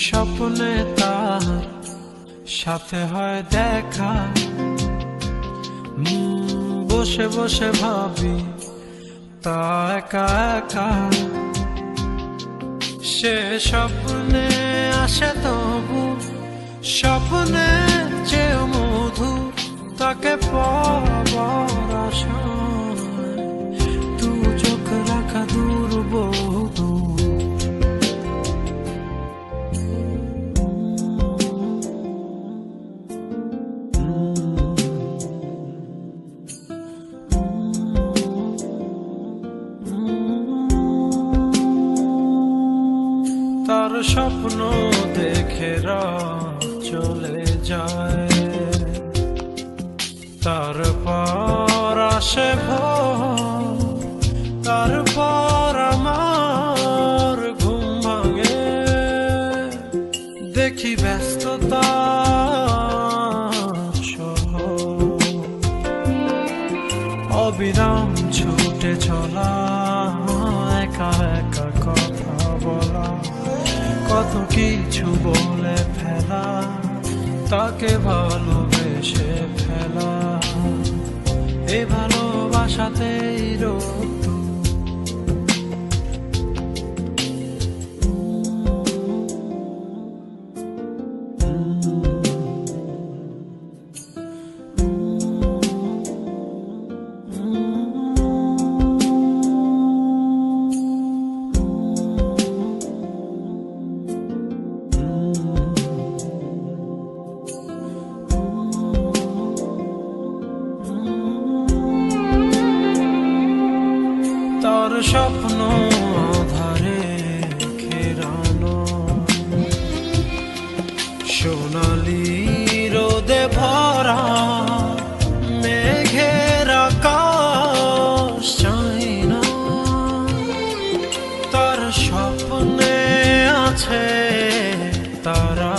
স্বপ্নে তার সাথে হয় দেখা, বসে বসে ভাবি তা একা একা। সে স্বপ্নে আসে তবু স্বপ্নে চেয়ে মধু, তাকে পাবার আশায় তু চোখ রাখা দূর বহু দূর। তার স্বপ্ন দেখে রাত চলে যায়, তারপর আসে ভোর, তারপর আমার ঘুম ভাঙে। দেখি ব্যস্ততা অবিরাম ছুটে চলা, একা একা কথা বলা, কত কিছু বলে ফেলা, তাকে ভালোবেসে ফেলা। এ ভালোবাসাতেই রোদ্দুর। তার স্বপ্ন আধারে ঘেরানো, সোনালি রোদে ভরা মেঘের আকাশ চাই না। তার স্বপ্নে আছে তারা,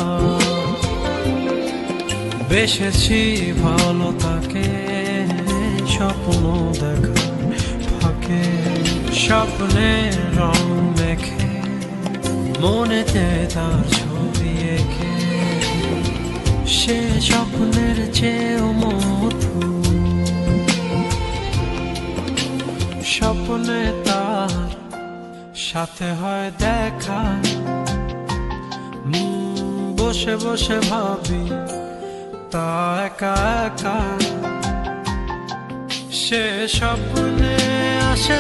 বেসেছি ভালো তাকে স্বপ্ন দেখা ফাঁকে। স্বপ্নের রং মেখে মনেতে তার ছবি এঁকে, সে স্বপ্নের চেয়েও মধু। স্বপ্নে তার সাথে হয় দেখা, বসে বসে ভাবি তা একা একা। সে স্বপ্নে আসে